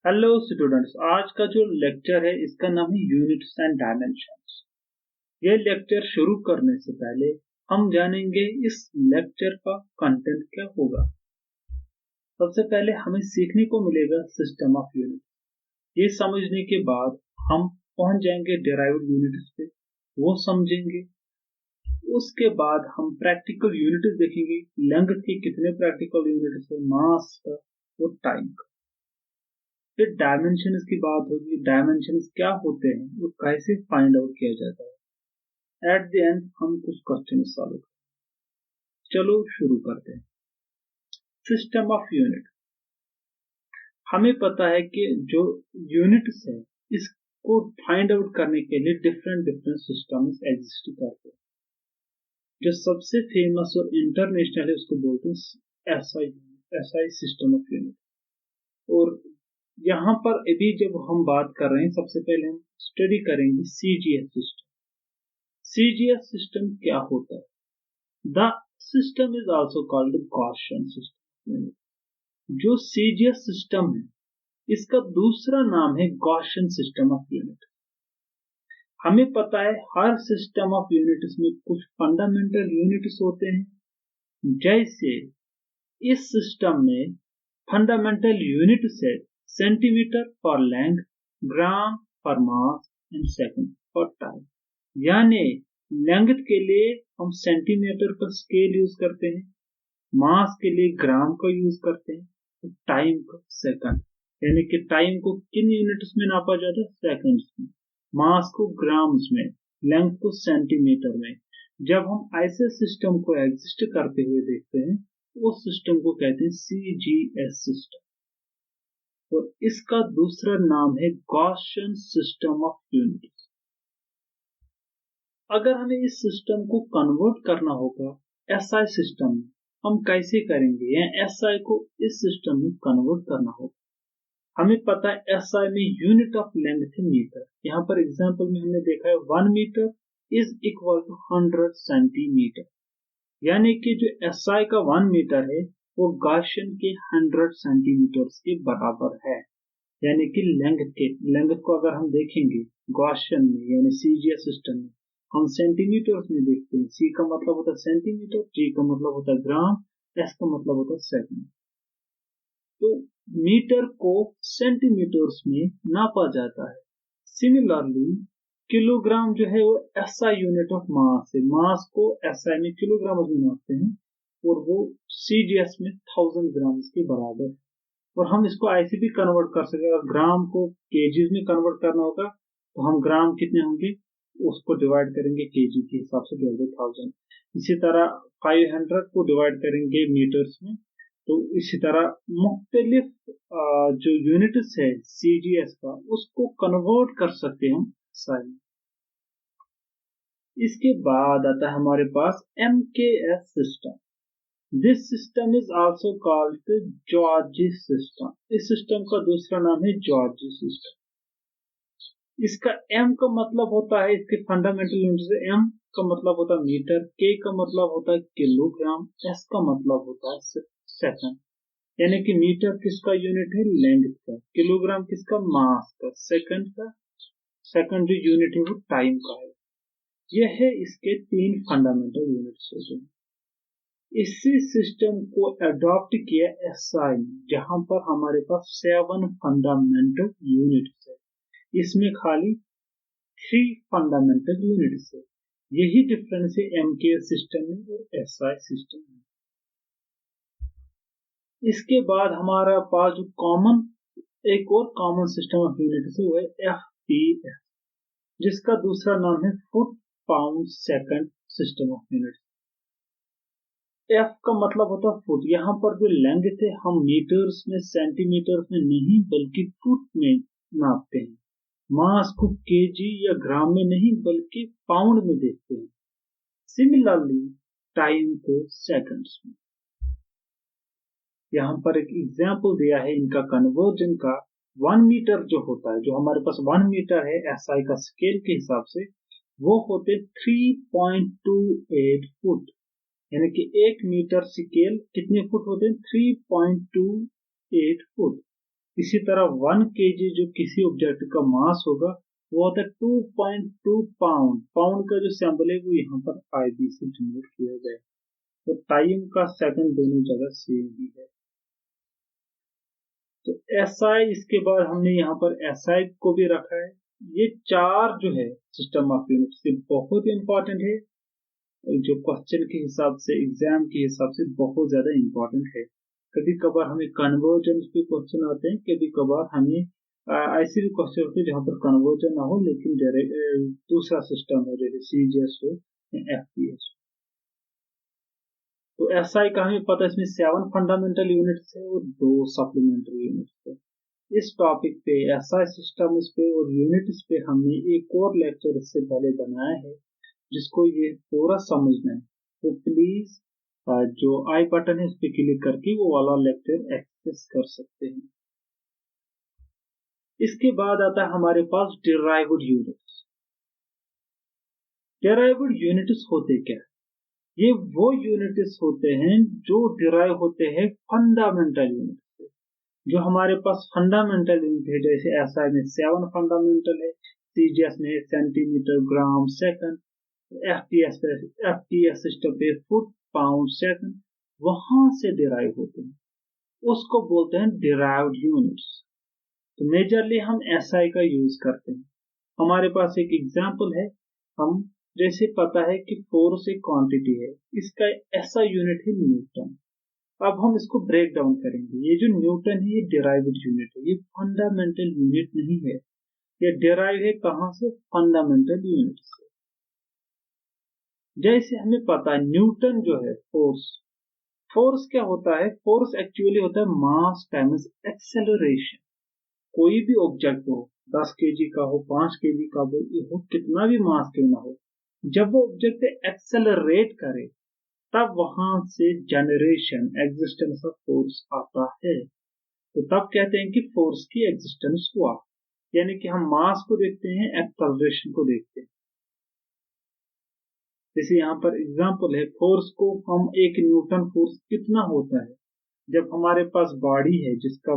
Hello students, आज का जो लेक्चर है इसका नाम है यूनिट्स एंड डायमेंशंस। ये लेक्चर शुरू करने से पहले हम जानेंगे इस लेक्चर का कंटेंट क्या होगा। सबसे पहले हमें सीखने को मिलेगा सिस्टम ऑफ यूनिट। ये समझने के बाद हम पहुंच जाएंगे डिराइव्ड यूनिट्स पे, वो समझेंगे। उसके बाद हम प्रैक्टिकल यूनिट्स देखेंगे, लेंथ के कितने प्रैक्टिकल यूनिट्स है, मास का और टाइम का। फिर डायमेंशंस की बात होगी, डायमेंशंस क्या होते हैं और कैसे फाइंड आउट किया जाता है। एट द एंड हम कुछ क्वेश्चन सॉल्व करें। चलो शुरू करते हैं। System of unit. हमें पता है कि जो यूनिट्स है इसको फाइंड आउट करने के लिए डिफरेंट डिफरेंट सिस्टम्स एग्जिस्ट करते हैं। जो सबसे फेमस और इंटरनेशनल है उसको बोलते हैं एसआई सिस्टम ऑफ यूनिट। और यहाँ पर अभी जब हम बात कर रहे हैं, सबसे पहले हम स्टडी करेंगे सीजीएस सिस्टम। सीजीएस सिस्टम क्या होता है? The system is also called Gaussian system. जो सीजीएस सिस्टम है इसका दूसरा नाम है गॉसियन सिस्टम ऑफ यूनिट। हमें पता है हर सिस्टम ऑफ यूनिट्स में कुछ फंडामेंटल यूनिट्स होते हैं। जैसे इस सिस्टम में फंडामेंटल यूनिट्स है centimetre for length, gram for mass and second for time. यानी लेंथ के लिए हम सेंटीमीटर का स्केल यूज करते हैं, मास के लिए ग्राम का यूज करते हैं, और टाइम का सेकंड। यानी कि टाइम को किन यूनिट्स में नापा जाता है? सेकंड्स में। मास को ग्राम्स में, लेंथ को सेंटीमीटर में। जब हम ऐसे सिस्टम को एग्जिस्ट करते हुए देखते हैं उस सिस्टम को कहते हैं सीजीएस सिस्टम। और इसका दूसरा नाम है गॉसियन सिस्टम ऑफ यूनिट्स। अगर हमें इस सिस्टम को कन्वर्ट करना होगा एसआई सिस्टम में, हम कैसे करेंगे? या एसआई को इस सिस्टम में कन्वर्ट करना होगा। हमें पता है एसआई में यूनिट ऑफ लेंथ है मीटर। यहाँ पर एग्जांपल में हमने देखा है 1 metre is equal to 100 centimetre. यानी कि जो एसआई का 1 मीटर है वो गॉसियन के 100 सेंटीमीटर के बराबर है। यानी कि लेंथ को अगर हम देखेंगे गॉसियन में यानी सीजीएस सिस्टम में, हम सेंटीमीटर में देखते हैं। सी का मतलब होता है सेंटीमीटर, जी का मतलब होता है ग्राम, एस का मतलब होता है सेकंड। तो मीटर को सेंटीमीटर्स में नापा जाता है। सिमिलरली किलोग्राम जो है वो एसआई यूनिट ऑफ मास है। मास को एसआई में किलोग्राम में नापते हैं और वो सीजीएस में 1000 ग्राम के बराबर। और हम इसको ऐसे भी कन्वर्ट कर सकते हैं। अगर ग्राम को केजीज में कन्वर्ट करना होगा तो हम ग्राम कितने होंगे उसको डिवाइड करेंगे केजी के हिसाब से, डिवाइड 1000। इसी तरह 500 को डिवाइड करेंगे मीटर्स में। तो इसी तरह मुख्तलिफ जो यूनिट्स है सीजीएस का उसको कन्वर्ट कर सकते हैं हम सारी। इसके बाद आता है हमारे पास MKS system. This system is also called Giorgi system. इस सिस्टम का दूसरा नाम है जॉर्जी सिस्टम। इसका एम का मतलब होता है, इसके फंडामेंटल यूनिट से एम का मतलब होता है मीटर, के का मतलब होता है किलोग्राम, एस का मतलब होता है सेकंड। यानी कि मीटर किसका यूनिट है? लेंथ का। किलोग्राम किसका? मास का। सेकंड का, सेकंड जो यूनिट है वो टाइम का है। यह है इसके 3 फंडामेंटल यूनिट्स होते हैं। इसी सिस्टम को अडॉप्ट किया एसआई, जहां पर हमारे पास 7 फंडामेंटल यूनिट्स है। इसमें खाली 3 फंडामेंटल यूनिट्स है। यही डिफरेंस है एमकेएस सिस्टम में और एसआई सिस्टम में। इसके बाद हमारा पास जो कॉमन एक और कॉमन सिस्टम ऑफ यूनिट्स है वो है एफपीएस, जिसका दूसरा नाम है foot pound second system of units. F का मतलब होता है फुट। यहाँ पर जो लेंथ है हम मीटर्स में सेंटीमीटर्स में नहीं बल्कि फुट में नापते हैं। मास को केजी या ग्राम में नहीं बल्कि पाउंड में देखते हैं। सिमिलरली टाइम को सेकंड्स में। यहाँ पर एक एग्जाम्पल दिया है इनका कन्वर्जन का। 1 मीटर जो होता है, जो हमारे पास 1 मीटर है एसआई का स्केल के हिसाब से, वो होते 3.28 फुट। यानी कि 1 मीटर स्केल कितने फुट होते हैं? 3.28 फुट। इसी तरह 1 kg जो किसी ऑब्जेक्ट का मास होगा वो होता है 2.2 पाउंड। पाउंड का जो सिंबल है वो यहाँ पर IB से डिनोट किया जाए। तो टाइम का सेकंड दोनों जगह सेम ही है। तो SI, इसके बाद हमने यहाँ पर SI को भी रखा है। ये चार जो है सिस्टम ऑफ यूनिट्स ये बहुत इंपॉर्टेंट है, जो क्वेश्चन के हिसाब से, एग्जाम के हिसाब से बहुत ज्यादा इंपॉर्टेंट है। कभी कभार हमें कन्वर्जन पे क्वेश्चन आते हैं, कभी कभार हमें ऐसे भी क्वेश्चन होते हैं जहाँ पर कन्वर्जन ना हो लेकिन दूसरा सिस्टम हो, जैसे CGS हो या FPS हो। तो SI का हमें पता है इसमें 7 फंडामेंटल यूनिट्स है और 2 सप्लीमेंट्री यूनिट्स है। इस टॉपिक पे SI सिस्टम्स पे और यूनिट्स पे हमने एक और लेक्चर इससे पहले बनाया है, जिसको ये पूरा समझना है तो प्लीज जो आई बटन है इस पे क्लिक करके वो वाला लेक्चर एक्सेस कर सकते हैं। इसके बाद आता है हमारे पास डिराइव्ड यूनिट्स। डिराइव्ड यूनिट्स होते क्या? ये वो यूनिट्स होते हैं जो डिराइव होते हैं फंडामेंटल यूनिट से। जो हमारे पास फंडामेंटल यूनिट है, जैसे SI में 7 फंडामेंटल है, CGS में सेंटीमीटर, ग्राम, सेकंड, FTS सिस्टम पे फुट, पाउंड, सेकंड, वहां से डिराइव होते हैं, उसको बोलते हैं डिराइव्ड यूनिट्स। तो मेजरली हम SI का यूज करते हैं। हमारे पास एक एग्जांपल है, हम जैसे पता है कि फोर्स एक क्वांटिटी है, इसका ऐसा यूनिट है न्यूटन। अब हम इसको ब्रेक डाउन करेंगे। ये जो न्यूटन है ये डिराइव्ड यूनिट है, ये फंडामेंटल यूनिट नहीं है। ये डिराइव है कहां से? फंडामेंटल यूनिट से। जैसे हमें पता है न्यूटन जो है फोर्स, फोर्स क्या होता है? फोर्स एक्चुअली होता है मास टाइम्स एक्सेलरेशन। कोई भी ऑब्जेक्ट हो, 10 kg का हो, 5 kg का हो, कितना भी मास क्यों ना हो, जब वो ऑब्जेक्ट एक्सेलरेट करे तब वहां से जनरेशन, एग्जिस्टेंस ऑफ फोर्स आता है। तो तब कहते हैं कि फोर्स की एग्जिस्टेंस हुआ। यानी कि हम मास को देखते हैं, एक्सेलरेशन को देखते हैं। जैसे यहाँ पर एग्जांपल है, फोर्स को हम 1 न्यूटन फोर्स कितना होता है जब हमारे पास बॉडी है जिसका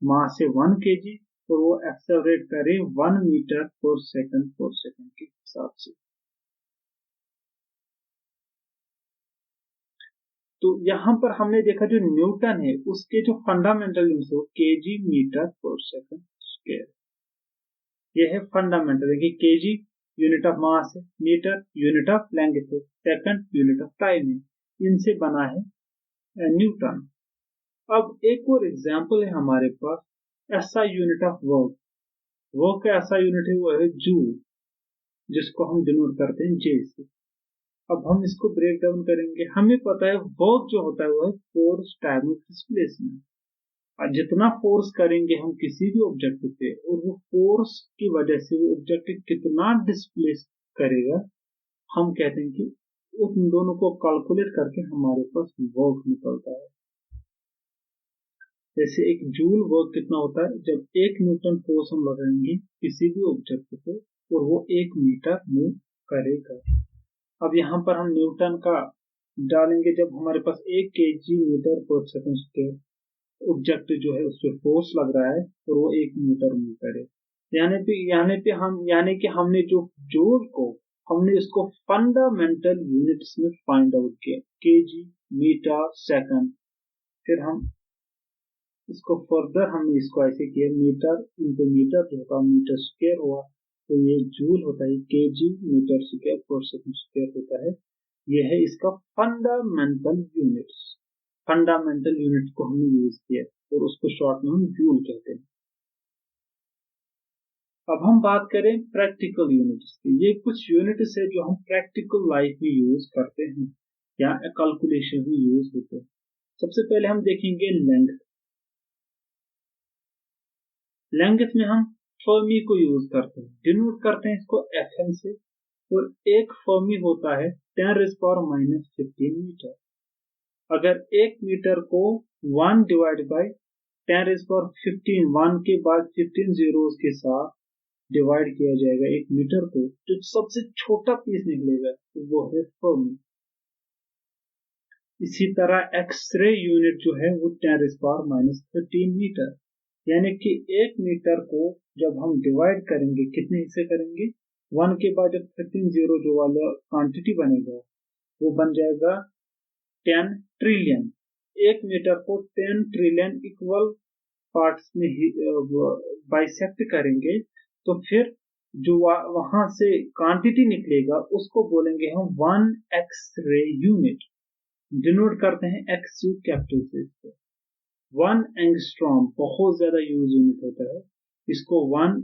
मास है 1 kg और वो एक्सेलरेट करे 1 मीटर पर सेकंड के हिसाब से। तो यहाँ पर हमने देखा जो न्यूटन है उसके जो फंडामेंटल यूनिट्स है kg मीटर पर सेकंड स्क्वायर। यह है फंडामेंटल, देखिए kg यूनिट ऑफ मास है, मीटर यूनिट ऑफ लेंथ है, सेकंड यूनिट ऑफ टाइम है, इनसे बना है न्यूटन। अब एक और एग्जांपल है हमारे पास, ऐसा यूनिट ऑफ वर्क। वर्क का ऐसा यूनिट है वो है जूल, जिसको हम डिनोट करते हैं J से। अब हम इसको ब्रेक डाउन करेंगे। हमें पता है वर्क जो होता है वो है फोर्स टाइम्स डिस्प्लेसमेंट। और जितना फोर्स करेंगे हम किसी भी ऑब्जेक्ट पे और वो फोर्स की वजह से वो ऑब्जेक्ट कितना डिस्प्लेस करेगा, हम कहते हैं कि उन दोनों को कैलकुलेट करके हमारे पास वर्क निकलता है। जैसे एक जूल वर्क कितना होता है जब 1 न्यूटन फोर्स हम लगाएंगे किसी भी ऑब्जेक्ट पे और वो 1 मीटर मूव करेगा। अब यहाँ पर हम न्यूटन का डालेंगे जब हमारे पास 1 kg मीटर पर सेकंड स्क्वायर ऑब्जेक्ट जो है उस पर फोर्स लग रहा है और वो 1 मीटर मूव करे। यानी कि हमने जो जूल को हमने इसको फंडामेंटल यूनिट्स में फाइंड आउट किया, kg, मीटर, सेकंड। फिर हम इसको फर्दर हमने इसको ऐसे किया, मीटर इंटू मीटर जो होता है मीटर स्क्वायर हुआ, तो ये जूल होता है, kg मीटर स्क्वायर पर सेकंड स्क्वायर होता है। ये है इसका फंडामेंटल यूनिट्स। फंडामेंटल यूनिट को हमने यूज किया और उसको शॉर्ट में हम जूल कहते हैं। अब हम बात करें प्रैक्टिकल यूनिट्स की। ये कुछ यूनिट्स है जो हम प्रैक्टिकल लाइफ में यूज करते हैं या कैलकुलेशन में यूज होते हैं। सबसे पहले हम देखेंगे लेंथ। लेंथ में हम फर्मी को यूज करते हैं, डिनोट करते हैं इसको FM से। और एक फर्मी होता है 10⁻⁻15 मीटर। अगर 1 मीटर को 1 डिवाइड बाय 10⁻15, 1 के बाद 15 zeros के साथ डिवाइड किया जाएगा 1 मीटर को, जो सबसे छोटा पीस निकलेगा तो वो है फर्मी। इसी तरह एक्सरे यूनिट जो है वो 10⁻13 मीटर। यानी कि 1 मीटर को जब हम डिवाइड करेंगे कितने हिस्से करेंगे, 1 के बाद जब 13 जीरो जो वाला क्वांटिटी बनेगा वो बन जाएगा 10 ट्रिलियन। 1 मीटर को 10 ट्रिलियन इक्वल पार्ट्स में बाइसेक्ट करेंगे तो फिर जो वहां से क्वांटिटी निकलेगा उसको बोलेंगे हम 1 एक्स-रे यूनिट। डिनोट करते हैं एक्स-यू कैपिटल से इसको। 1 एंगस्ट्रॉम बहुत ज्यादा यूज यूनिट होता है, इसको 1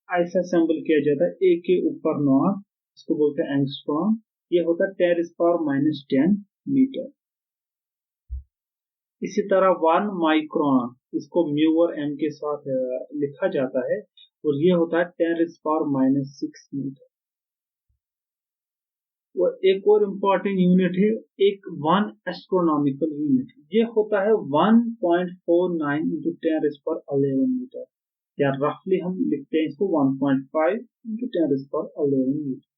ऐसा सिंबल किया जाता है ए के ऊपर नॉट, इसको बोलते हैं एंगस्ट्रॉम। ये होता है 10⁻⁻10 मीटर। इसी तरह 1 माइक्रोन, इसको म्यू और एम के साथ लिखा जाता है और ये होता है 10⁻⁻6 मीटर। और एक और इम्पोर्टेंट यूनिट है एक 1 एस्ट्रोनॉमिकल यूनिट, ये होता है 1.49 × 10⁻11 मीटर, या रफली हम लिखते हैं इसको 1.5 × 10⁻11 मीटर।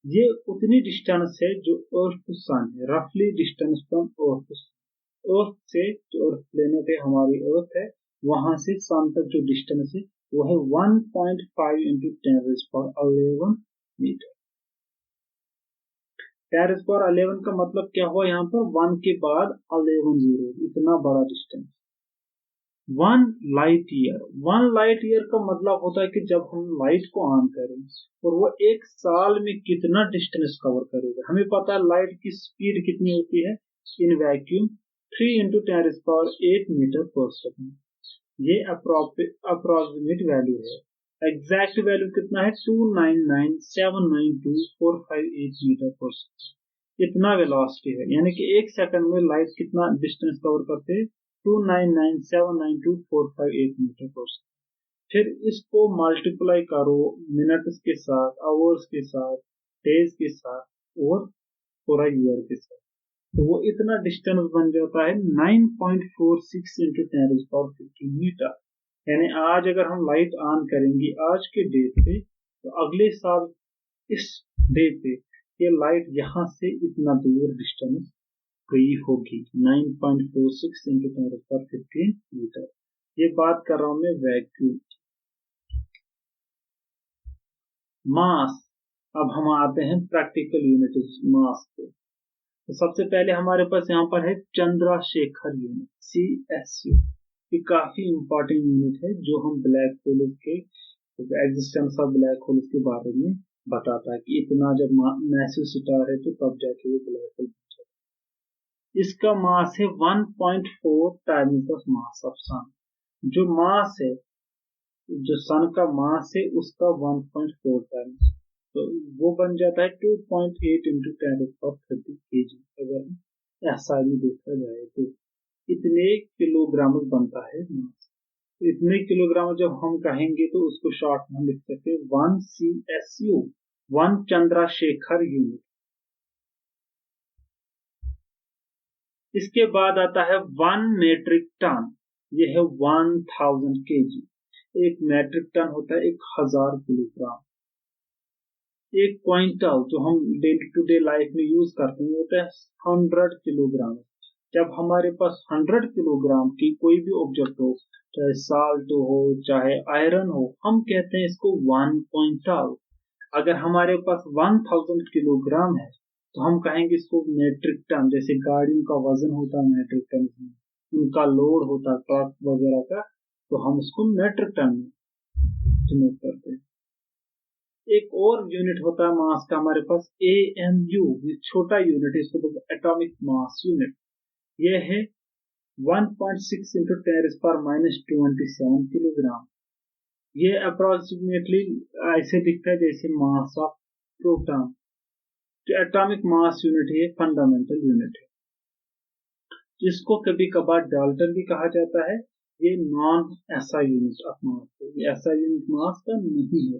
ये उतनी डिस्टेंस है जो अर्थ टू सन है, रफली डिस्टेंस फ्रॉम अर्थ टू सन। अर्थ से जो अर्थ प्लेनेट है हमारी अर्थ है, वहां से सन तक जो डिस्टेंस है वो है 1.5 × 10⁻11 मीटर। 10⁻11 का मतलब क्या हुआ, यहाँ पर 1 के बाद 11 जीरो, इतना बड़ा distance. 1 light year, 1 light year का मतलब होता है कि जब हम लाइट को ऑन करें और वो 1 साल में कितना डिस्टेंस कवर करेगा। हमें पता है लाइट की स्पीड कितनी होती है इन वैक्यूम, 3 × 10⁸ मीटर पर सेकंड। ये अप्रोक्सीमेट वैल्यू है। एग्जैक्ट वैल्यू कितना है 299,792,458 मीटर पर सेकंड। इतना वेलोसिटी है, यानी कि 1 सेकंड में लाइट कितना डिस्टेंस कवर करते हैं 299,792,458 मीटर पर सेकंड। फिर इसको मल्टीप्लाई करो मिनट्स के साथ, आवर्स के साथ, डेज के साथ और पूरा ईयर के साथ, तो वो इतना डिस्टेंस बन जाता है 9.46 × 10⁻15 मीटर। यानी आज अगर हम लाइट ऑन करेंगे आज के डेट पे, तो अगले साल इस डे पे ये लाइट यहाँ से इतना दूर डिस्टेंस गई होगी, 9.46 × 10⁻15 मीटर। ये बात कर रहा हूं मैं वैक्यूम। मास, अब हम आते हैं प्रैक्टिकल यूनिट मास पे। तो सबसे पहले हमारे पास यहाँ पर है चंद्रशेखर यूनिट, CSU। ये काफी इंपॉर्टेंट यूनिट है जो हम ब्लैक होल के एग्जिस्टेंस ऑफ ब्लैक होल के बारे में बताता है कि इतना जब मैसिव स्टार है तो तब जाके वो ब्लैक होल बन जाता है। इसका मास है 1.4 टाइम्स ऑफ मास ऑफ सन। जो मास है, जो सन का मास है उसका 1.4 टाइम्स, तो वो बन जाता है 2.8 × 10⁻30 kg। अगर ऐसा भी देखा जाए तो इतने किलोग्राम बनता है मास। इतने किलोग्राम जब हम कहेंगे तो उसको शॉर्ट में लिख सकते हैं 1 CSU, 1 चंद्रशेखर यूनिट। इसके बाद आता है 1 मेट्रिक टन, यह है 1000 kg। एक मेट्रिक टन होता है 1000 किलोग्राम। एक क्विंटल जो हम डे टू डे लाइफ में यूज करते हैं होता है 100 किलोग्राम। जब हमारे पास 100 किलोग्राम की कोई भी ऑब्जेक्ट हो, चाहे साल्ट हो चाहे आयरन हो, हम कहते हैं इसको 1 क्विंटल। अगर हमारे पास 1000 किलोग्राम है तो हम कहेंगे इसको मेट्रिक टन। जैसे गाड़ियों का वजन होता है मेट्रिक टन में, उनका लोड होता है ट्रक वगैरह का, तो हम इसको मेट्रिक टन में डिनोट करते हैं। एक और यूनिट होता है मास का हमारे पास AMU, ये छोटा यूनिट है, इसको बोलते हैं एटॉमिक मास यूनिट। ये है 1.6 × 10⁻27 किलोग्राम। ये अप्रोक्सीमेटली ऐसे दिखता है जैसे मास ऑफ प्रोटॉन। जो एटॉमिक मास यूनिट है फंडामेंटल यूनिट है, जिसको कभी कभार डाल्टन भी कहा जाता है। ये non SI unit of mass है, ये SI यूनिट मास का नहीं है।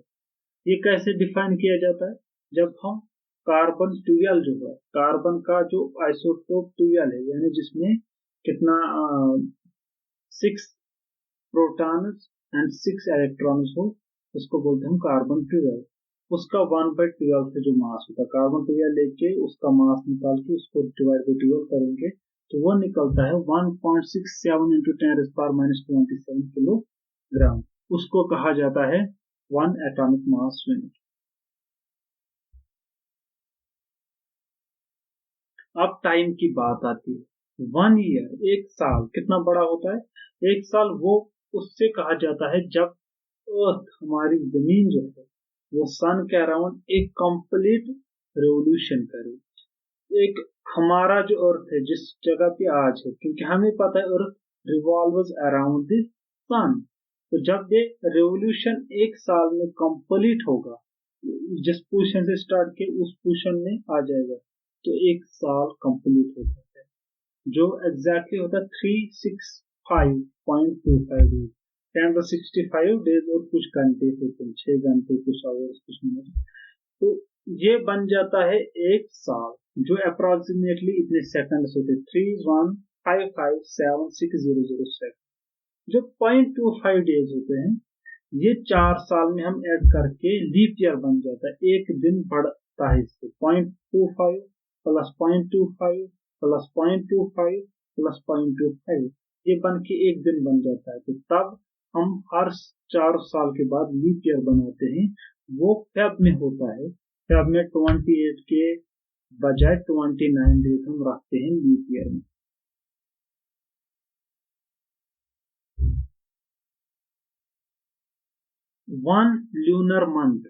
ये कैसे डिफाइन किया जाता है, जब हम कार्बन 12 जो है, कार्बन का जो आइसोटोप 12 है, यानी जिसमें कितना 6 प्रोटॉन्स एंड 6 इलेक्ट्रॉन्स हो, उसको बोलते हैं कार्बन 12। उसका 1/12 से जो मास होता है, कार्बन 12 लेके उसका मास निकाल के उसको डिवाइड बाई 12 करेंगे तो वो निकलता है 1.67 × 10⁻27 किलो ग्राम, उसको कहा जाता है 1 एटॉमिक मास यूनिट। अब टाइम की बात आती है। 1 ईयर, 1 साल कितना बड़ा होता है? 1 साल वो उससे कहा जाता है जब अर्थ, हमारी जमीन जो है, वो सन के अराउंड एक कंप्लीट रेवोल्यूशन करे। एक हमारा जो अर्थ है जिस जगह पे आज है, क्योंकि हमें पता है अर्थ रिवॉल्व्स अराउंड द सन, तो जब ये रेवोल्यूशन 1 साल में कंप्लीट होगा, जिस पोजीशन से स्टार्ट किए उस पोजीशन में आ जाएगा, तो 1 साल कंप्लीट हो जाता है, जो एग्जैक्टली होता है 365.25 डेज, 10 to 65 डेज और कुछ घंटे होते हैं, 6 घंटे, कुछ आवर्स, कुछ मिनट। तो ये बन जाता है 1 साल, जो अप्रोक्सीमेटली इतने सेकंड्स होते हैं, 3155760 सेकंड। जो 0.25 डेज होते हैं, ये 4 साल में हम ऐड करके लीप ईयर बन जाता है। एक दिन बढ़ता है इससे, 0.25 प्लस 0.25 प्लस 0.25 प्लस 0.25, ये बन के एक दिन बन जाता है। तो तब हम हर 4 साल के बाद लीप ईयर बनाते हैं, वो फेब में होता है। फेब में 28 के बजाय 29 डेज हम रखते हैं लीप ईयर में। 1 ल्यूनर मंथ,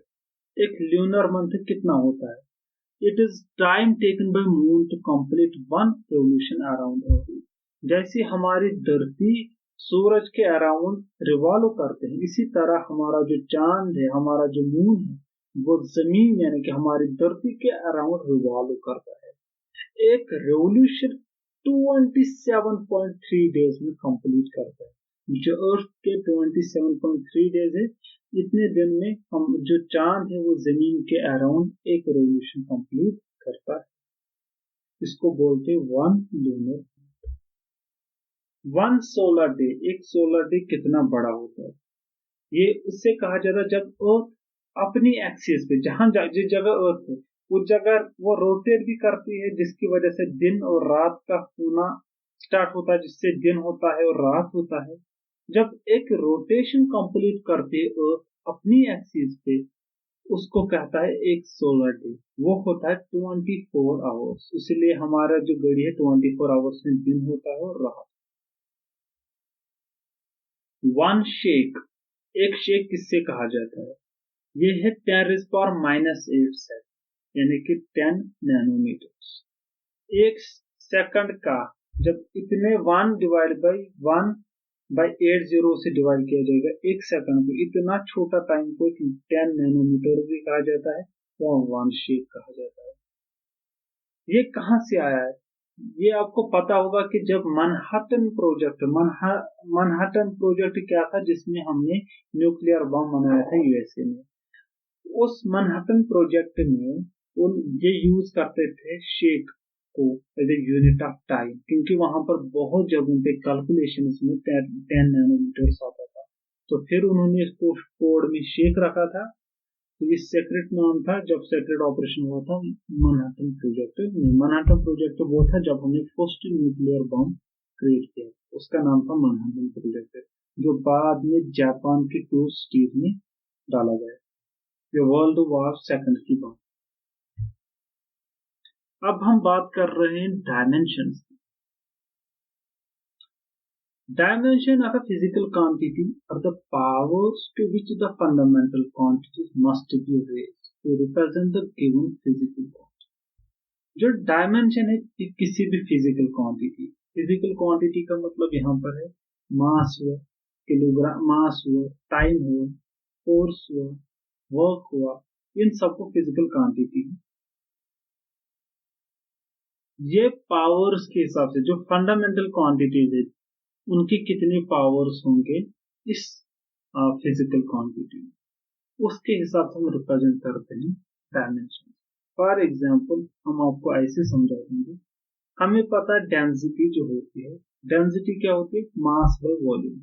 एक ल्यूनर मंथ कितना होता है? It is time taken by moon to complete 1 revolution around earth. जैसे हमारी धरती सूरज के अराउंड रिवॉल्व करते हैं, इसी तरह हमारा जो चांद है, हमारा जो मून है, वो जमीन यानी कि हमारी धरती के अराउंड रिवॉल्व करता है। एक रेवोल्यूशन 27.3 डेज में कंप्लीट करता है। जो अर्थ के 27.3 डेज है, इतने दिन में हम जो चांद है वो जमीन के अराउंड एक रेवोल्यूशन कंप्लीट करता है। इसको बोलते हैं 1 लूनर। 1 सोलर डे, एक सोलर डे कितना बड़ा होता है? ये उससे कहा जाता है जब अर्थ अपनी एक्सिस पे, जिस जगह अर्थ है उस जगह वो रोटेट भी करती है, जिसकी वजह से दिन और रात का होना स्टार्ट होता है, जिससे दिन होता है और रात होता है। जब एक रोटेशन कंप्लीट करती है अर्थ अपनी एक्सिस पे, उसको कहता है एक सोलर डे। वो होता है 24 आवर्स, इसलिए हमारा जो घड़ी है 24 आवर्स में दिन होता है और रात। 1 शेक, एक शेक किससे कहा जाता है? ये है 10⁻⁸ सेकंड, यानी कि 10 नैनोमीटर। एक सेकंड का जब इतने 1 डिवाइड बाई 1 बाई 80 से डिवाइड किया जाएगा, एक सेकंड को, इतना छोटा टाइम को 10 नैनोमीटर भी कहा जाता है या 1 शेक कहा जाता है। ये कहां से आया है? ये आपको पता होगा कि जब मनहट्टन प्रोजेक्ट क्या था, जिसमें हमने न्यूक्लियर बम बनाया था यूएसए में। उस मनहट्टन प्रोजेक्ट में ये यूज करते थे शेक को as a unit of time, क्योंकि वहां पर बहुत जगहों पे कैलकुलेशन में 10 नैनोमीटर आता था। तो फिर उन्होंने इसको कोड में शेक रखा था। तो ये सेक्रेट नाम था जब सेक्रेट ऑपरेशन हुआ था मनहट्टन प्रोजेक्ट। मनहट्टन प्रोजेक्ट वो था जब हमने फर्स्ट न्यूक्लियर बम क्रिएट किया, उसका नाम था मनहट्टन प्रोजेक्ट, जो बाद में जापान के 2 सिटीज में डाला गया। ये वर्ल्ड वॉर सेकंड की बात। अब हम बात कर रहे हैं डायमेंशंस की। Dimension of a physical quantity are the powers to which the fundamental quantities must be raised to represent the given physical quantity. जो डायमेंशन है किसी भी फिजिकल क्वांटिटी, फिजिकल क्वांटिटी का मतलब यहाँ पर है मास हुआ, किलोग्राम मास हुआ, टाइम हुआ, फोर्स हुआ, वर्क हुआ, इन सबको फिजिकल क्वांटिटी है। ये पावर्स के हिसाब से जो फंडामेंटल क्वांटिटीज है, उनकी कितनी पावर्स होंगे इस फिजिकल क्वांटिटी, उसके हिसाब से हम रिप्रेजेंट करते हैं डायमेंशन। फॉर एग्जांपल हम आपको ऐसे समझा देंगे। हमें पता है डेंसिटी जो होती है, डेंसिटी क्या होती है? Mass by volume.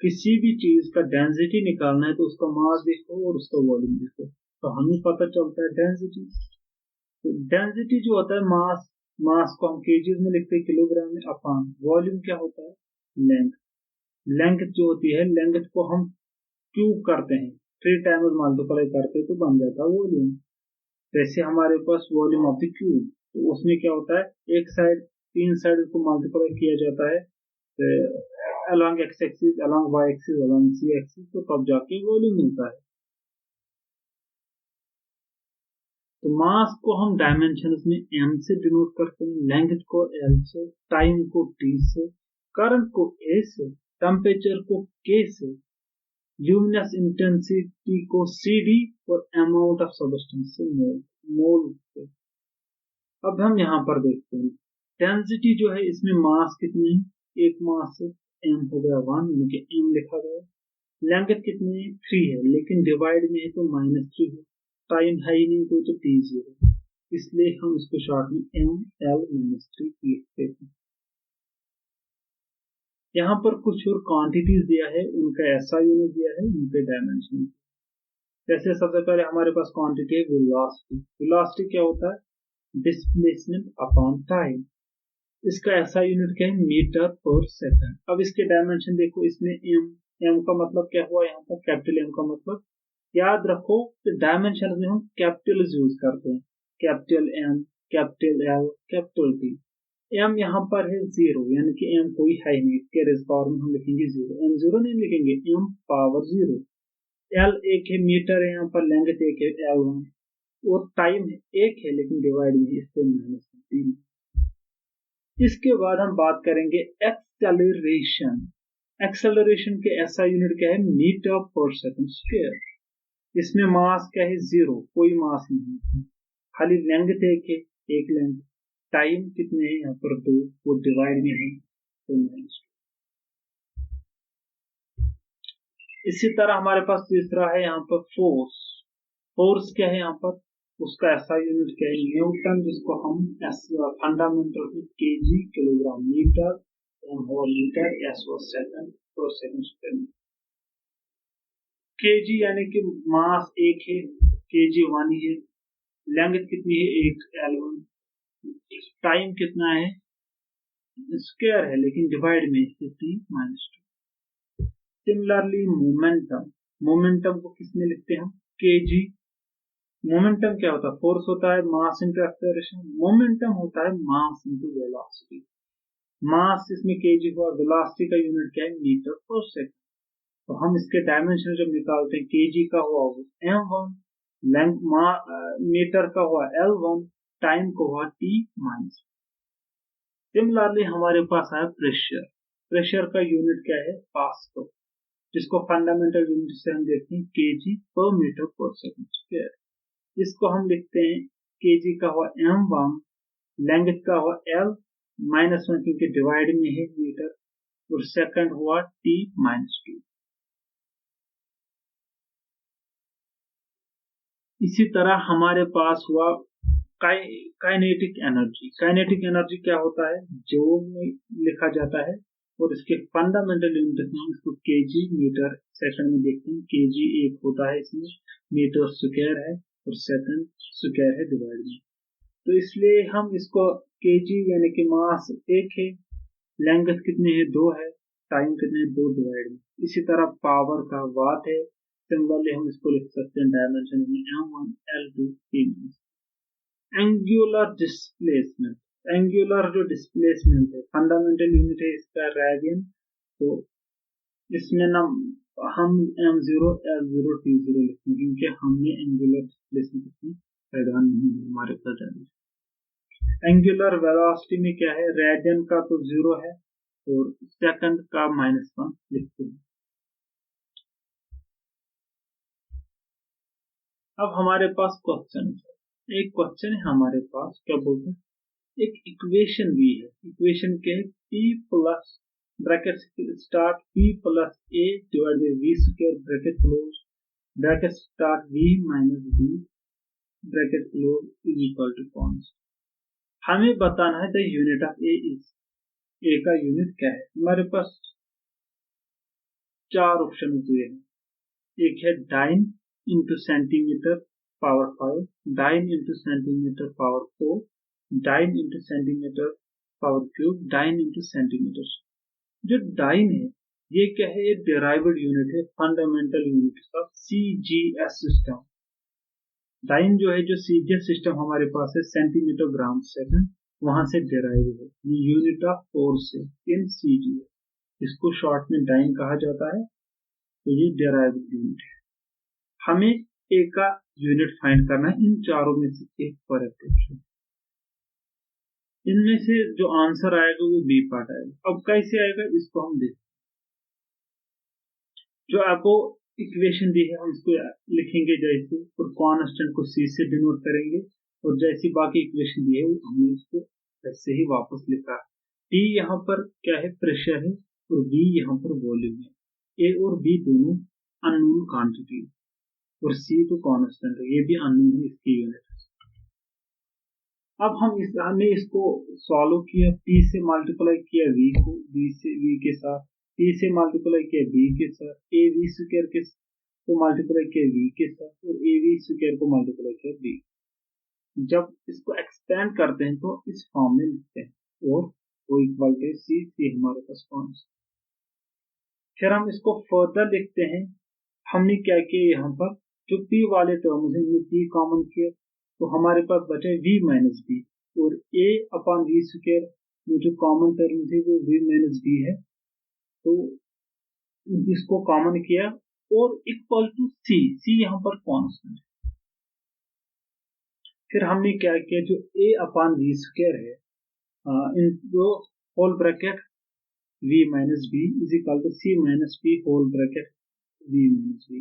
किसी भी चीज का डेंसिटी निकालना है तो उसका मास देखो और उसका वॉल्यूम देखो, तो हमें पता चलता है डेंसिटी। तो डेंसिटी जो होता है मास, मास को हम केजीज में लिखते हैं, किलोग्राम में, अपॉन वॉल्यूम क्या होता है? लेंथ। लेंथ जो होती है, लेंथ को हम क्यूब करते हैं, 3 टाइम्स मल्टीप्लाई करते हैं तो बन जाता है वॉल्यूम। जैसे हमारे पास वॉल्यूम ऑफ द क्यूब, तो उसमें क्या होता है, एक साइड 3 साइड को मल्टीप्लाई किया जाता है along X axis, along Y axis, along Z axis, तो तब जाके वॉल्यूम मिलता है। तो मास को हम डायमेंशंस में m से डिनोट करते हैं, लेंथ को l से, टाइम को t से, करंट को a से, टेम्परेचर को k से, ल्यूमिनस इंटेंसिटी को cd और अमाउंट ऑफ सब्सटेंस से मोल से। अब हम यहाँ पर देखते हैं डेंसिटी जो है, इसमें मास कितने हैं, एक मास है m हो गया 1, यानी कि m लिखा गया। लेंथ कितनी है, 3 है, लेकिन डिवाइड में है तो -3 है। टाइम है ही नहीं कोई तो t0, इसलिए हम इसको शॉर्ट में ml-3 लिखते हैं। यहाँ पर कुछ और क्वांटिटीज दिया है, उनका ऐसा यूनिट दिया है, उनके डायमेंशन। जैसे सबसे पहले हमारे पास क्वांटिटी है वेलोसिटी। वेलोसिटी क्या होता है, डिस्प्लेसमेंट अपॉन टाइम। इसका ऐसा यूनिट क्या है, मीटर पर सेकंड। अब इसके डायमेंशन देखो, इसमें m का मतलब क्या हुआ, यहाँ पर कैपिटल M का मतलब, याद रखो कि डायमेंशन में हम कैपिटल यूज करते हैं, capital M, capital L, capital T। M यहाँ पर है 0, यानी कि M कोई है नहीं, इसके रेज पावर में हम लिखेंगे 0, M 0 नहीं लिखेंगे, M पावर 0। L एक है, मीटर है, यहाँ पर लेंथ एक है L1, और टाइम एक है लेकिन डिवाइड में इससे -3। इसके बाद हम बात करेंगे एक्सेलरेशन। एक्सेलरेशन के ऐसा यूनिट क्या है, मीटर पर सेकंड स्क्वायर। इसमें मास क्या है, 0, कोई मास नहीं, खाली लेंथ एक है, एक लेंथ। टाइम कितने हैं यहाँ पर 2, वो डिवाइड में है तो -2। इसी तरह हमारे पास तीसरा है यहाँ पर फोर्स। फोर्स क्या है यहाँ पर, उसका ऐसा यूनिट क्या है, न्यूटन, जिसको हम फंडामेंटल में kg, kilogram, metre, metre, S second पर सेकंड स्क्वायर। केजी यानी कि मास एक है, केजी 1 है, लेंथ कितनी है, एक L1, टाइम कितना है, स्क्वायर है लेकिन डिवाइड में t -2। सिमिलरली मोमेंटम, मोमेंटम को किसमें लिखते हैं हम, केजी। मोमेंटम क्या होता है, फोर्स होता है मास इंटू एक्सेलरेशन, मोमेंटम होता है मास इंटू वेलोसिटी। मास इसमें केजी हुआ, वेलोसिटी का यूनिट क्या है, मीटर पर सेकंड। तो हम इसके डायमेंशन जब निकालते हैं, केजी का हुआ m1, लेंथ मीटर का हुआ L1, टाइम को हुआ t -2। सिमिलरली हमारे पास है प्रेशर। प्रेशर का यूनिट क्या है, पास्कल, जिसको फंडामेंटल यूनिट से हम देखते हैं केजी पर मीटर पर सेकंड स्क्वायर। इसको हम लिखते हैं, केजी का हुआ m1, लेंथ का हुआ L -1 क्योंकि डिवाइड में है मीटर, और सेकंड हुआ t -2। इसी तरह हमारे पास हुआ काइनेटिक एनर्जी। काइनेटिक एनर्जी क्या होता है, जूल में लिखा जाता है, और इसके फंडामेंटल यूनिट में इसको केजी मीटर सेकंड में देखते हैं। केजी एक होता है, इसमें मीटर स्क्वायर है और सेकंड स्क्वायर है डिवाइड में, तो इसलिए हम इसको केजी यानी कि मास एक है, लेंथ कितने है, 2 है, टाइम कितने है, 2 डिवाइड में। इसी तरह पावर का वाट है, सिमिलरली हम इसको लिख सकते हैं डायमेंशन में m1, L2, T-। Angular displacement, angular जो डिस्प्लेसमेंट है, फंडामेंटल यूनिट है इसका रेडियन, तो इसमें ना हम m0, L0, T0 लिखते हैं क्योंकि हमने एंगुलर डिस्प्लेसमेंट इसमें पैदा नहीं है हमारे पास। एंगुलर वेलोसिटी में क्या है, रेडियन का तो 0 है और सेकंड का -1 लिखते हैं। अब हमारे पास क्वेश्चन है, एक क्वेश्चन है हमारे पास, क्या बोलते हैं, एक इक्वेशन भी है। इक्वेशन क्या है, p plus bracket start p plus a divide by v square bracket close, bracket start v minus b bracket close is equal to constant. हमें बताना है the unit of a is, a का unit क्या है। हमारे पास 4 option दिए हैं, एक है dyne into centimetre power 5, dyne into centimetre power 4, dyne into centimetre power cube, dyne into centimetre. जो डाइन है ये क्या है, ये डिराइव्ड यूनिट है, fundamental unit of CGS system. Time जो है, जो सीजीएस सिस्टम हमारे पास है सेंटीमीटर ग्राम सेकंड, वहां से डिराइव है। ये यूनिट ऑफ फोर्स है इन सीजीएस, इसको शॉर्ट में डाइन कहा जाता है। तो ये डिराइव्ड यूनिट है। हमें ए का यूनिट फाइंड करना है, इन चारों में से एक पर अप्रोच है। इनमें से जो आंसर आएगा वो बी पार्ट आएगा। अब कैसे आएगा इसको हम देखते हैं। जो आपको इक्वेशन दी है हम इसको लिखेंगे जैसे, और कांस्टेंट को सी से डिनोट करेंगे, और जैसी बाकी इक्वेशन दी है वो हमने इसको ऐसे ही वापस लिखा। टी यहाँ पर क्या है, प्रेशर है, और बी यहाँ पर वॉल्यूम है। ए और बी दोनों अननोन क्वांटिटी, और सी तो कांस्टेंट है, ये भी अननोन है, इसकी यूनिट। अब हमने इसको सॉल्व किया, P से मल्टीप्लाई किया V को, V के साथ, P से मल्टीप्लाई किया B के साथ, AV स्क्वायर को मल्टीप्लाई किया V के साथ, और AV स्क्वायर को मल्टीप्लाई किया B। जब इसको एक्सपेंड करते हैं तो इस फॉर्म में लिखते हैं, और वो इक्वल टू C हमारे पास कॉन्स्टेंट। फिर हम इसको फर्दर लिखते हैं। हमने क्या किया, यहाँ पर जो P वाले टर्म है P कॉमन किया, तो हमारे पास बचे V माइनस बी, और A अपॉन V स्क्वायर में जो कॉमन टर्म थी वो V माइनस बी है, तो इसको कॉमन किया, और इक्वल टू C यहाँ पर कांस्टेंट है। फिर हमने क्या किया, जो A अपॉन V स्क्वायर है, इन दो whole bracket V minus B is equal to C minus B whole bracket V minus B,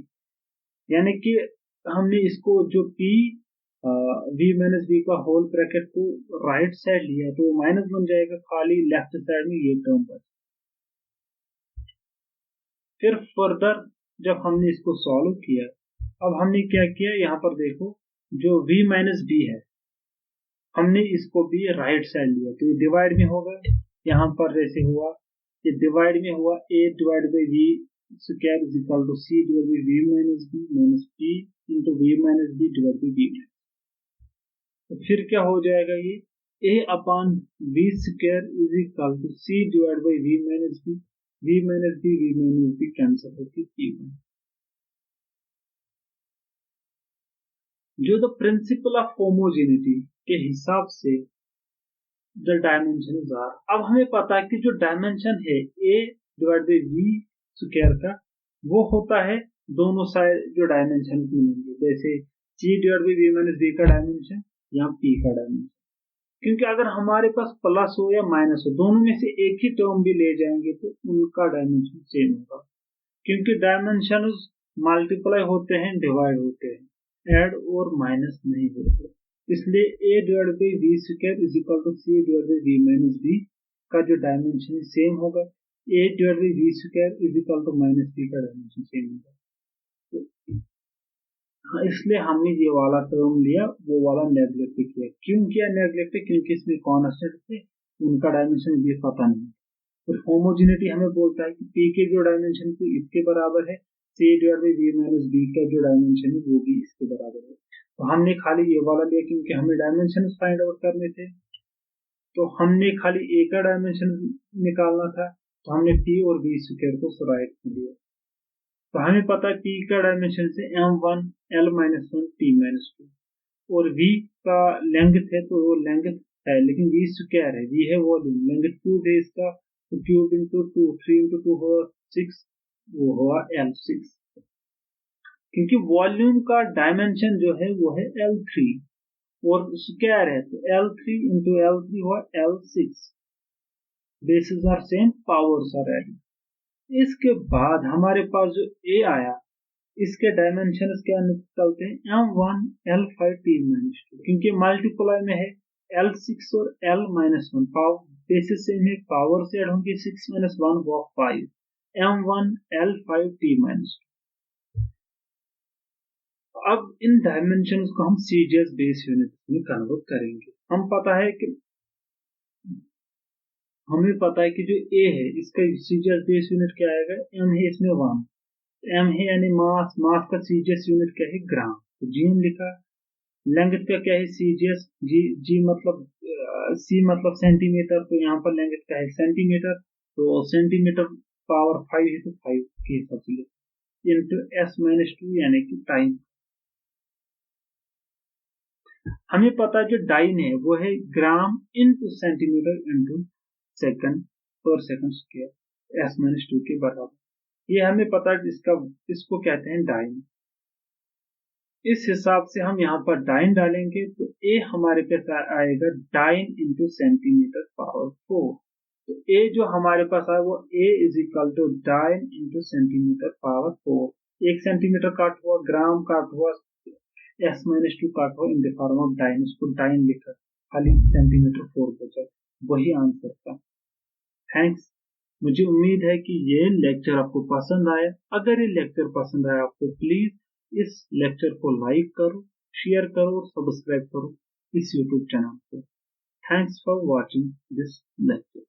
यानी कि हमने इसको जो P V माइनस बी का होल ब्रैकेट को राइट साइड लिया तो माइनस बन जाएगा, खाली लेफ्ट साइड में ये टर्म बच। फिर फर्दर जब हमने इसको सॉल्व किया, अब हमने क्या किया, यहाँ पर देखो जो V माइनस बी है, हमने इसको भी राइट साइड लिया, तो ये डिवाइड में होगा। यहाँ पर जैसे हुआ, ये डिवाइड में हुआ, A divide by V square is equal to C divide by V minus B minus P into V minus B divide by B। तो फिर क्या हो जाएगा, ये A upon V square is equal to C divide by V minus B, V minus B cancel होती P1। जो the principle of homogeneity के हिसाब से द डायमेंशन आर, अब हमें पता है कि जो डायमेंशन है A divide by V square का, वो होता है दोनों साइड जो डायमेंशन मिलेंगे, जैसे C divide by V minus B का डायमेंशन या P का डायमेंशन। क्योंकि अगर हमारे पास प्लस हो या माइनस हो, दोनों में से एक ही टर्म भी ले जाएंगे तो उनका डायमेंशन सेम होगा, क्योंकि डायमेंशन मल्टीप्लाई होते हैं, डिवाइड होते हैं, ऐड और माइनस नहीं होते। इसलिए A divide by V square is equal to C divide by V minus B का जो डायमेंशन सेम होगा, A divide by V square is equal to minus B का डायमेंशन सेम होगा। हाँ, इसलिए हमने ये वाला टर्म लिया, वो वाला नेग्लेक्ट किया। क्यों किया नेग्लेक्ट? क्योंकि इसमें कांस्टेंट थे, उनका डायमेंशन ये पता नहीं। और होमोजेनिटी हमें बोलता है कि P के जो डायमेंशन थे इसके बराबर है, C divide by V minus B का जो डायमेंशन है वो भी इसके बराबर है। तो हमने खाली ये वाला लिया क्योंकि हमें डायमेंशन फाइंड आउट करने थे, तो हमने खाली A का डायमेंशन निकालना था, तो हमने P और V स्क्वायर को राइट कर दिया। तो हमें पता है P का डायमेंशन से M1 L minus 1 T minus 2, और V का लेंथ है तो वो लेंथ है, लेकिन V स्क्वायर है, V है वॉल्यूम, लेंथ क्यूब है इसका, तो क्यूब इंटू 2, 3 इंटू 2 हुआ 6, वो हुआ L6। क्योंकि वॉल्यूम का डायमेंशन जो है वो है L3 और स्क्वायर है, तो L3 इंटू L3 हुआ L6। Basis are same, powers are add. इसके बाद हमारे पास जो A आया, इसके डायमेंशन क्या निकलते हैं, M1 L5 T माइनस 2, क्योंकि मल्टीप्लाई में है L6 और L माइनस 1, पावर बेसिस से इन्हें पावर से ऐड होंगे, 6 माइनस 1 वो 5, M1 L5 T माइनस 2। अब इन डायमेंशन को हम सीजीएस बेस यूनिट में कन्वर्ट करेंगे। हमें पता है कि जो A है इसका सीजीएस बेस यूनिट क्या आएगा, M है इसमें 1, M है यानी मास, मास का सीजीएस यूनिट क्या है, ग्राम, तो जीएम लिखा। लेंथ का क्या है सीजीएस, जी मतलब C मतलब सेंटीमीटर, तो यहाँ पर लेंथ का है सेंटीमीटर, तो सेंटीमीटर पावर 5 है तो 5 के हिसाब से लिखो, इंटू s-2 यानी कि टाइम। हमें पता है जो डाइन है वो है gram into centimetre into second पर सेकंड स्क्वायर s-2 के बराबर। ये हमें पता है इसको कहते हैं डाइन। इस हिसाब से हम यहाँ पर डाइन डालेंगे तो a हमारे पास आएगा डाइन इंटू सेंटीमीटर पावर 4। तो a जो हमारे पास आया वो a is equal to dyne into centimetre power 4। 1 centimetre काट हुआ, ग्राम काट हुआ, s-2 काट हुआ in the form of dyne, उसको डाइन लिखा, खाली सेंटीमीटर 4 बचा, वही आंसर था। थैंक्स। मुझे उम्मीद है कि ये लेक्चर आपको पसंद आया। अगर ये लेक्चर पसंद आया आपको, प्लीज इस लेक्चर को लाइक करो, शेयर करो और सब्सक्राइब करो इस यूट्यूब चैनल को। Thanks for watching this lecture.